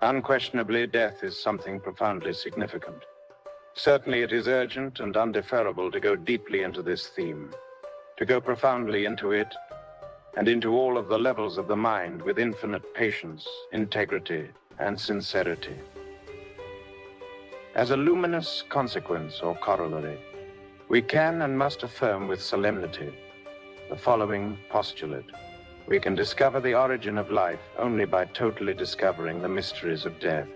Unquestionably, death is something profoundly significant. Certainly, it is urgent and undeferrable to go deeply into this theme, to go profoundly into it, and into all of the levels of the mind with infinite patience, integrity, and sincerity. As a luminous consequence or corollary, we can and must affirm with solemnity the following postulate. We can discover the origin of life only by totally discovering the mysteries of death.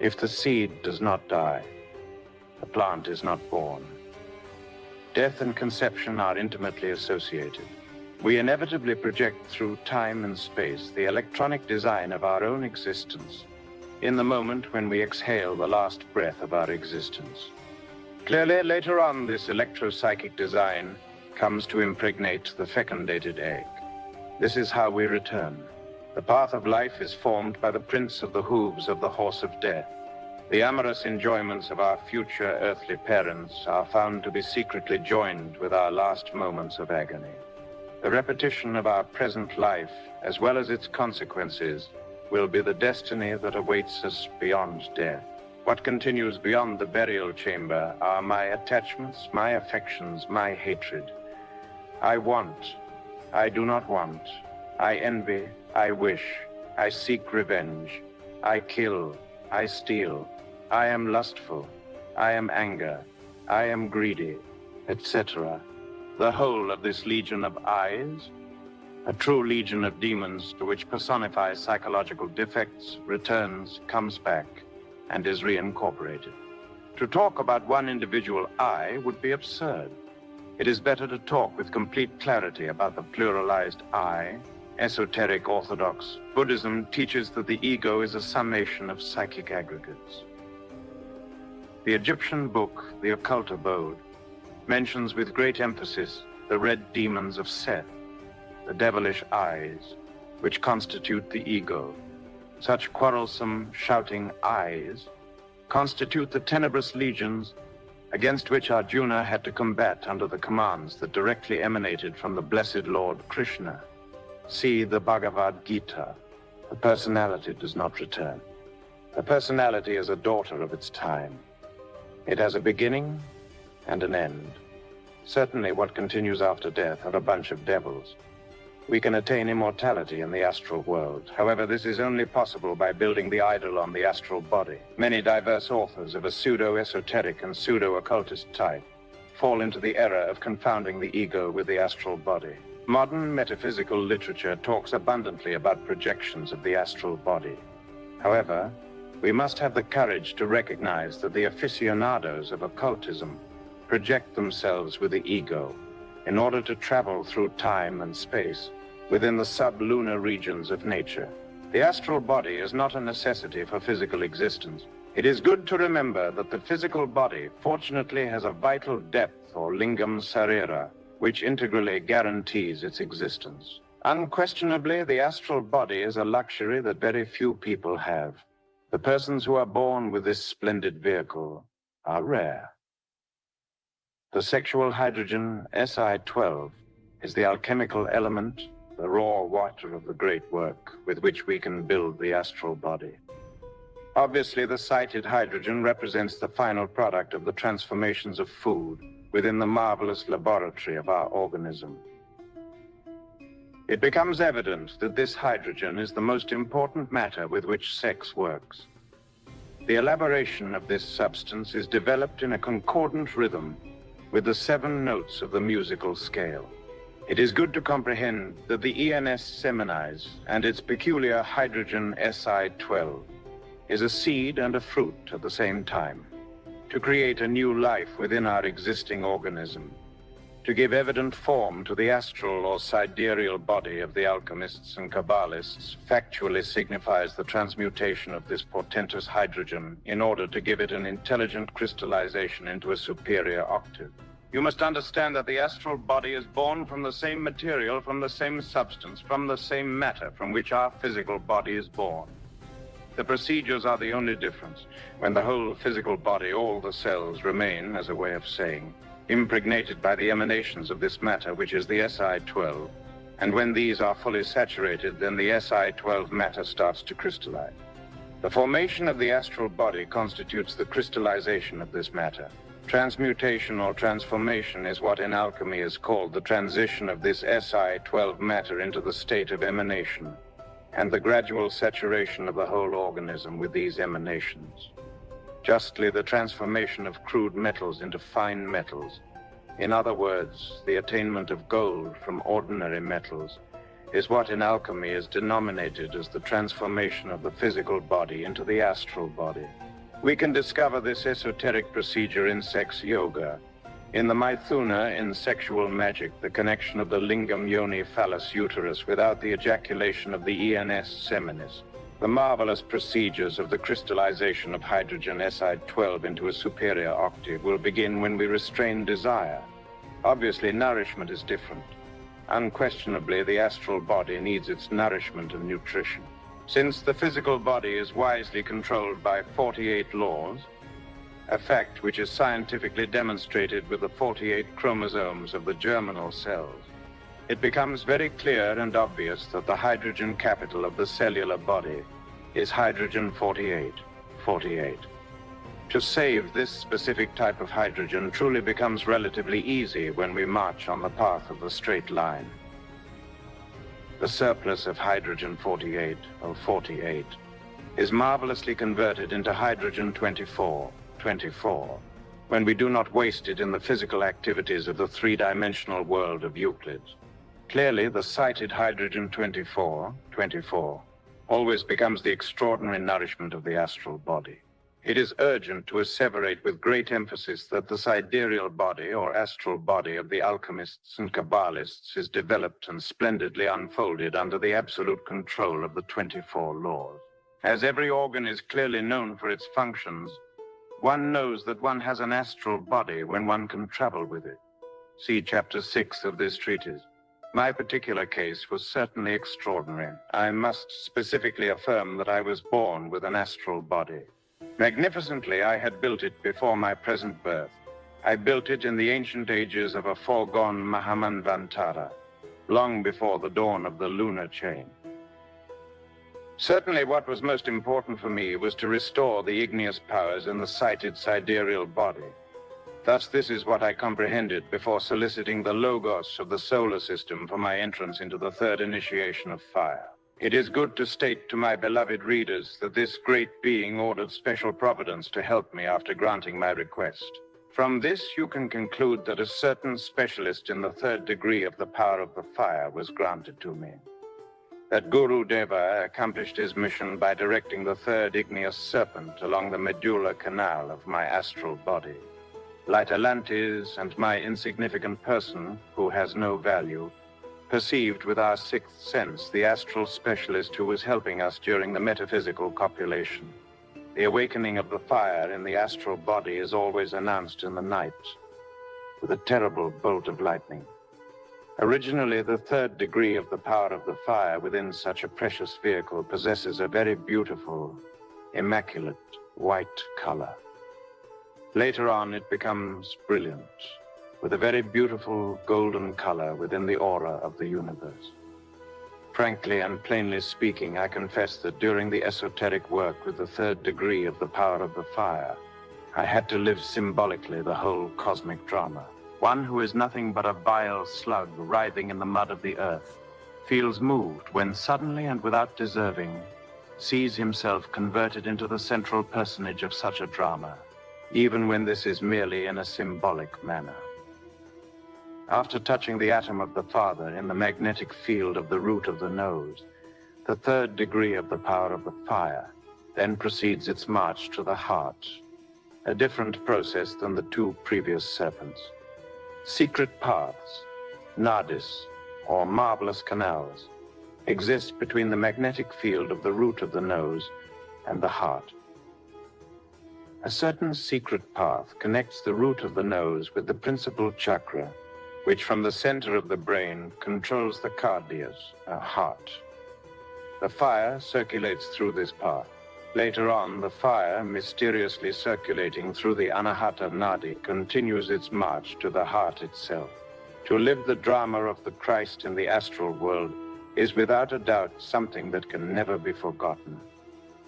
If the seed does not die, the plant is not born. Death and conception are intimately associated. We inevitably project through time and space the electronic design of our own existence in the moment when we exhale the last breath of our existence. Clearly, later on, this electropsychic design comes to impregnate the fecundated egg. This is how we return. The path of life is formed by the prints of the hooves of the horse of death. The amorous enjoyments of our future earthly parents are found to be secretly joined with our last moments of agony. The repetition of our present life, as well as its consequences, will be the destiny that awaits us beyond death. What continues beyond the burial chamber are my attachments, my affections, my hatred. I want, I do not want, I envy, I wish, I seek revenge, I kill, I steal, I am lustful, I am anger, I am greedy, etc. The whole of this legion of I's, a true legion of demons to which personifies psychological defects, returns, comes back, and is reincorporated. To talk about one individual I would be absurd. It is better to talk with complete clarity about the pluralized I. Esoteric Orthodox Buddhism teaches that the ego is a summation of psychic aggregates. The Egyptian book, The Occult Abode, mentions with great emphasis the red demons of Seth, the devilish eyes, which constitute the ego. Such quarrelsome, shouting eyes constitute the tenebrous legions against which Arjuna had to combat under the commands that directly emanated from the blessed Lord Krishna. See the Bhagavad Gita. The personality does not return. The personality is a daughter of its time. It has a beginning and an end. Certainly what continues after death are a bunch of devils. We can attain immortality in the astral world. However, this is only possible by building the idol on the astral body. Many diverse authors of a pseudo-esoteric and pseudo-occultist type fall into the error of confounding the ego with the astral body. Modern metaphysical literature talks abundantly about projections of the astral body. However, we must have the courage to recognize that the aficionados of occultism project themselves with the ego in order to travel through time and space within the sublunar regions of nature. The astral body is not a necessity for physical existence. It is good to remember that the physical body fortunately has a vital depth or lingam sarira, which integrally guarantees its existence. Unquestionably, the astral body is a luxury that very few people have. The persons who are born with this splendid vehicle are rare. The sexual hydrogen Si-12 is the alchemical element, the raw water of the great work with which we can build the astral body. Obviously, the cited hydrogen represents the final product of the transformations of food within the marvelous laboratory of our organism. It becomes evident that this hydrogen is the most important matter with which sex works. The elaboration of this substance is developed in a concordant rhythm with the 7 notes of the musical scale. It is good to comprehend that the ENS Seminis and its peculiar hydrogen Si-12 is a seed and a fruit at the same time, to create a new life within our existing organism, to give evident form to the astral or sidereal body of the alchemists and Kabbalists factually signifies the transmutation of this portentous hydrogen in order to give it an intelligent crystallization into a superior octave. You must understand that the astral body is born from the same material, from the same substance, from the same matter from which our physical body is born. The procedures are the only difference. When the whole physical body, all the cells remain, as a way of saying, impregnated by the emanations of this matter, which is the Si-12, And when these are fully saturated, then the Si-12 matter starts to crystallize. The formation of the astral body constitutes the crystallization of this matter. Transmutation or transformation is what in alchemy is called the transition of this Si-12 matter into the state of emanation, and the gradual saturation of the whole organism with these emanations. Justly, the transformation of crude metals into fine metals, in other words, the attainment of gold from ordinary metals, is what in alchemy is denominated as the transformation of the physical body into the astral body. We can discover this esoteric procedure in sex yoga. In the Maithuna, in sexual magic, the connection of the lingam yoni phallus uterus without the ejaculation of the ens seminis. The marvelous procedures of the crystallization of hydrogen Si-12 into a superior octave will begin when we restrain desire. Obviously, nourishment is different. Unquestionably, the astral body needs its nourishment and nutrition. Since the physical body is wisely controlled by 48 laws, a fact which is scientifically demonstrated with the 48 chromosomes of the germinal cells, it becomes very clear and obvious that the hydrogen capital of the cellular body is hydrogen 48, 48. To save this specific type of hydrogen truly becomes relatively easy when we march on the path of the straight line. The surplus of hydrogen 48, or 48, is marvelously converted into hydrogen 24, 24, when we do not waste it in the physical activities of the three-dimensional world of Euclid. Clearly, the cited hydrogen 24, 24, always becomes the extraordinary nourishment of the astral body. It is urgent to asseverate with great emphasis that the sidereal body or astral body of the alchemists and Kabbalists is developed and splendidly unfolded under the absolute control of the 24 laws. As every organ is clearly known for its functions, one knows that one has an astral body when one can travel with it. See chapter 6 of this treatise. My particular case was certainly extraordinary. I must specifically affirm that I was born with an astral body. Magnificently, I had built it before my present birth. I built it in the ancient ages of a foregone Mahamanvantara, long before the dawn of the lunar chain. Certainly what was most important for me was to restore the igneous powers in the cited sidereal body. Thus, this is what I comprehended before soliciting the logos of the solar system for my entrance into the third initiation of fire. It is good to state to my beloved readers that this great being ordered special providence to help me after granting my request. From this, you can conclude that a certain specialist in the third degree of the power of the fire was granted to me. That Guru Deva accomplished his mission by directing the third igneous serpent along the medulla canal of my astral body. Light Atlantis and my insignificant person, who has no value, perceived with our sixth sense the astral specialist who was helping us during the metaphysical copulation. The awakening of the fire in the astral body is always announced in the night with a terrible bolt of lightning. Originally, the third degree of the power of the fire within such a precious vehicle possesses a very beautiful, immaculate white color. Later on, it becomes brilliant, with a very beautiful golden color within the aura of the universe. Frankly and plainly speaking, I confess that during the esoteric work with the third degree of the power of the fire, I had to live symbolically the whole cosmic drama. One who is nothing but a vile slug writhing in the mud of the earth feels moved when suddenly and without deserving sees himself converted into the central personage of such a drama, even when this is merely in a symbolic manner. After touching the atom of the Father in the magnetic field of the root of the nose, the third degree of the power of the fire then proceeds its march to the heart, a different process than the two previous serpents. Secret paths, nadis, or marvelous canals, exist between the magnetic field of the root of the nose and the heart. A certain secret path connects the root of the nose with the principal chakra, which from the center of the brain controls the cardias, or heart. The fire circulates through this path. Later on, the fire, mysteriously circulating through the Anahata Nadi, continues its march to the heart itself. To live the drama of the Christ in the astral world is without a doubt something that can never be forgotten.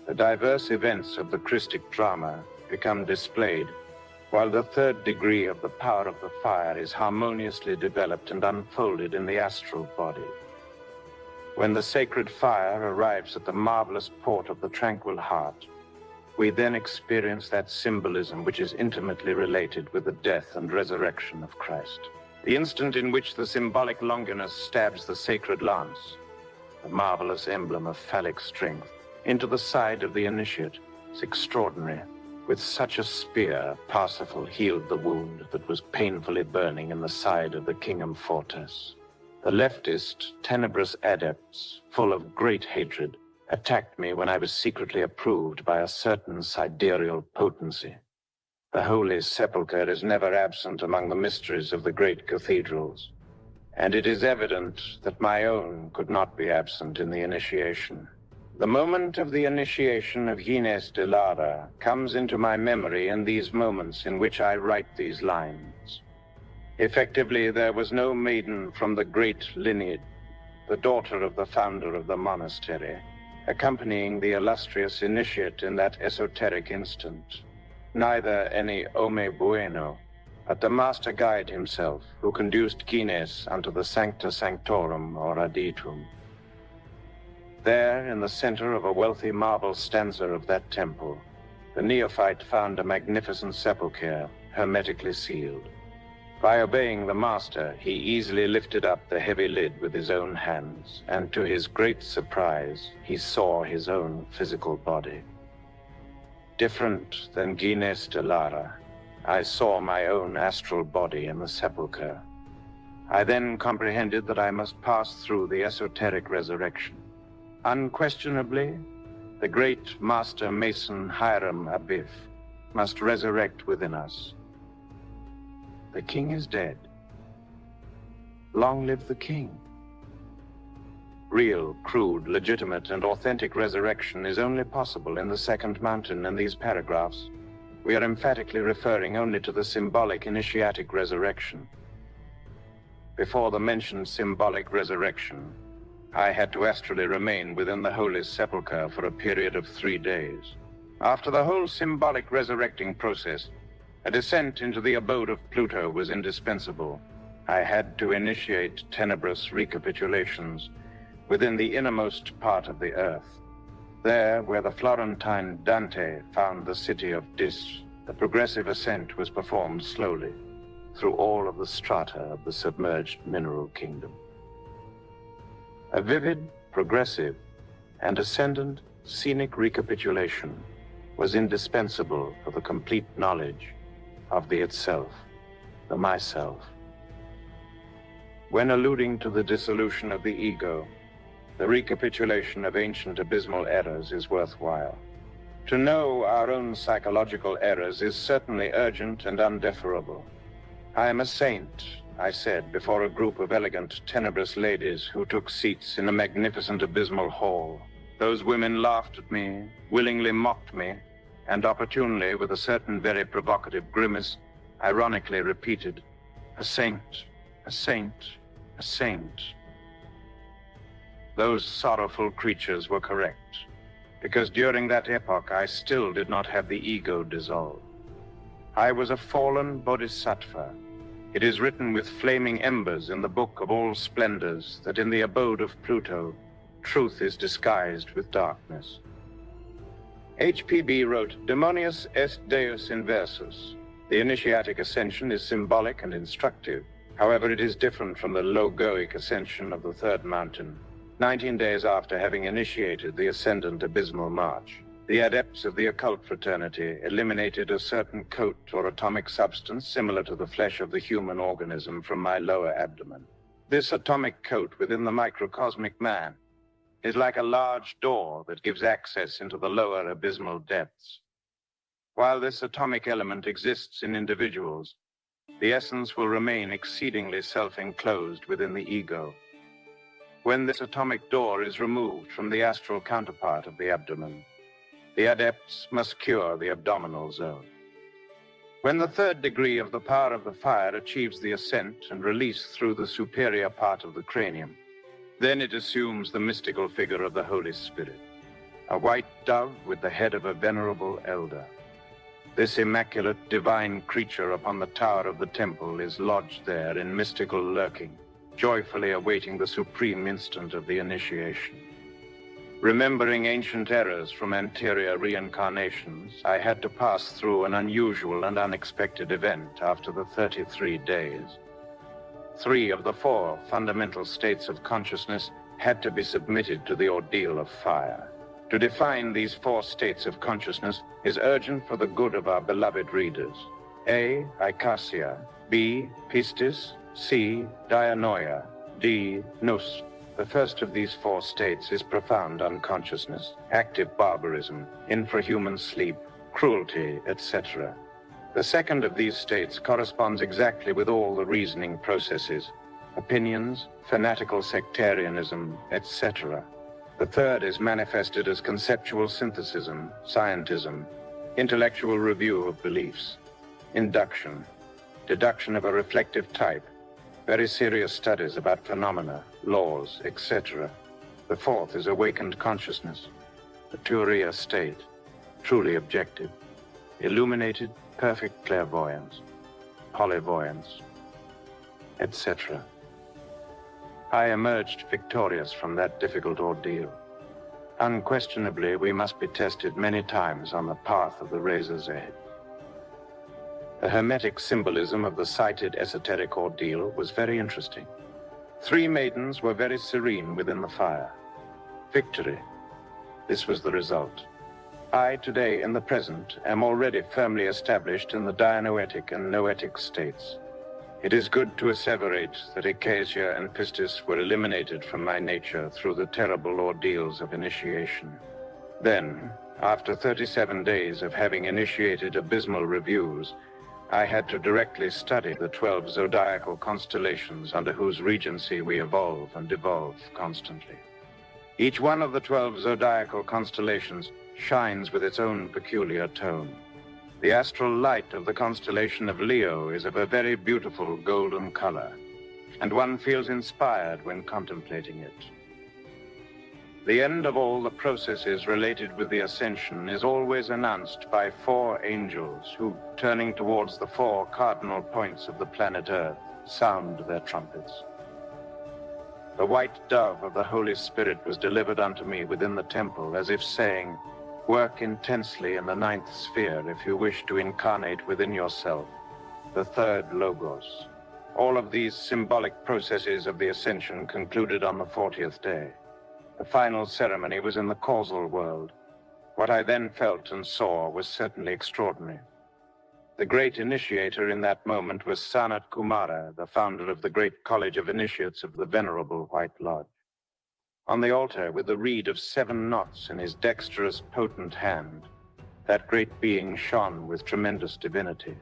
The diverse events of the Christic drama become displayed, while the third degree of the power of the fire is harmoniously developed and unfolded in the astral body. When the sacred fire arrives at the marvelous port of the tranquil heart, we then experience that symbolism which is intimately related with the death and resurrection of Christ. The instant in which the symbolic Longinus stabs the sacred lance, the marvelous emblem of phallic strength, into the side of the initiate is extraordinary. With such a spear, Parsifal healed the wound that was painfully burning in the side of the Kingham fortress. The leftist, tenebrous adepts, full of great hatred, attacked me when I was secretly approved by a certain sidereal potency. The Holy Sepulchre is never absent among the mysteries of the great cathedrals, and it is evident that my own could not be absent in the initiation. The moment of the initiation of Gines de Lara comes into my memory in these moments in which I write these lines. Effectively, there was no maiden from the great lineage, the daughter of the founder of the monastery, accompanying the illustrious initiate in that esoteric instant. Neither any Ome Bueno, but the master guide himself, who conduced Gines unto the Sancta Sanctorum or Aditum. There, in the center of a wealthy marble stanza of that temple, the neophyte found a magnificent sepulchre, hermetically sealed. By obeying the master, he easily lifted up the heavy lid with his own hands, and to his great surprise, he saw his own physical body. Different than Gines de Lara, I saw my own astral body in the sepulchre. I then comprehended that I must pass through the esoteric resurrection. Unquestionably, the great master mason Hiram Abiff must resurrect within us. The king is dead. Long live the king. Real, crude, legitimate, and authentic resurrection is only possible in the second mountain in these paragraphs. We are emphatically referring only to the symbolic initiatic resurrection. Before the mentioned symbolic resurrection, I had to astrally remain within the Holy Sepulchre for a period of 3 days. After the whole symbolic resurrecting process, a descent into the abode of Pluto was indispensable. I had to initiate tenebrous recapitulations within the innermost part of the earth. There, where the Florentine Dante found the city of Dis, the progressive ascent was performed slowly through all of the strata of the submerged mineral kingdom. A vivid, progressive, and ascendant scenic recapitulation was indispensable for the complete knowledge of the itself, the myself. When alluding to the dissolution of the ego, the recapitulation of ancient abysmal errors is worthwhile. To know our own psychological errors is certainly urgent and undeferable. I am a saint, I said before a group of elegant, tenebrous ladies who took seats in a magnificent abysmal hall. Those women laughed at me, willingly mocked me, and opportunely, with a certain very provocative grimace, ironically repeated, "A saint, a saint, a saint." Those sorrowful creatures were correct, because during that epoch I still did not have the ego dissolved. I was a fallen bodhisattva. It is written with flaming embers in the book of all splendors that in the abode of Pluto, truth is disguised with darkness. HPB wrote, "Demonius est Deus inversus." The initiatic ascension is symbolic and instructive. However, it is different from the logoic ascension of the third mountain. 19 days after having initiated the ascendant abysmal march, the adepts of the occult fraternity eliminated a certain coat or atomic substance similar to the flesh of the human organism from my lower abdomen. This atomic coat within the microcosmic man is like a large door that gives access into the lower abysmal depths. While this atomic element exists in individuals, the essence will remain exceedingly self-enclosed within the ego. When this atomic door is removed from the astral counterpart of the abdomen, the adepts must cure the abdominal zone. When the third degree of the power of the fire achieves the ascent and release through the superior part of the cranium, then it assumes the mystical figure of the Holy Spirit, a white dove with the head of a venerable elder. This immaculate divine creature upon the tower of the temple is lodged there in mystical lurking, joyfully awaiting the supreme instant of the initiation. Remembering ancient errors from anterior reincarnations, I had to pass through an unusual and unexpected event after the 33 days. 3 of the 4 fundamental states of consciousness had to be submitted to the ordeal of fire. To define these 4 states of consciousness is urgent for the good of our beloved readers. A. Eikasia. B. Pistis. C. Dianoia. D. Nous. The first of these 4 states is profound unconsciousness, active barbarism, infrahuman sleep, cruelty, etc. The second of these states corresponds exactly with all the reasoning processes, opinions, fanatical sectarianism, etc. The third is manifested as conceptual synthesism, scientism, intellectual review of beliefs, induction, deduction of a reflective type, very serious studies about phenomena, laws, etc. The fourth is awakened consciousness, the Turiya state, truly objective, illuminated, perfect clairvoyance, polyvoyance, etc. I emerged victorious from that difficult ordeal. Unquestionably, we must be tested many times on the path of the razor's edge. The hermetic symbolism of the cited esoteric ordeal was very interesting. 3 maidens were very serene within the fire. Victory. This was the result. I, today, in the present, am already firmly established in the Dianoetic and Noetic states. It is good to asseverate that Eikasia and Pistis were eliminated from my nature through the terrible ordeals of initiation. Then, after 37 days of having initiated abysmal reviews, I had to directly study the 12 zodiacal constellations under whose regency we evolve and devolve constantly. Each one of the 12 zodiacal constellations shines with its own peculiar tone. The astral light of the constellation of Leo is of a very beautiful golden color, and one feels inspired when contemplating it. The end of all the processes related with the Ascension is always announced by 4 angels who, turning towards the 4 cardinal points of the planet Earth, sound their trumpets. The white dove of the Holy Spirit was delivered unto me within the temple, as if saying, "Work intensely in the 9th sphere if you wish to incarnate within yourself the 3rd Logos." All of these symbolic processes of the Ascension concluded on the 40th day. The final ceremony was in the causal world. What I then felt and saw was certainly extraordinary. The great initiator in that moment was Sanat Kumara, the founder of the great College of Initiates of the Venerable White Lodge. On the altar, with the reed of 7 knots in his dexterous, potent hand, that great being shone with tremendous divinity.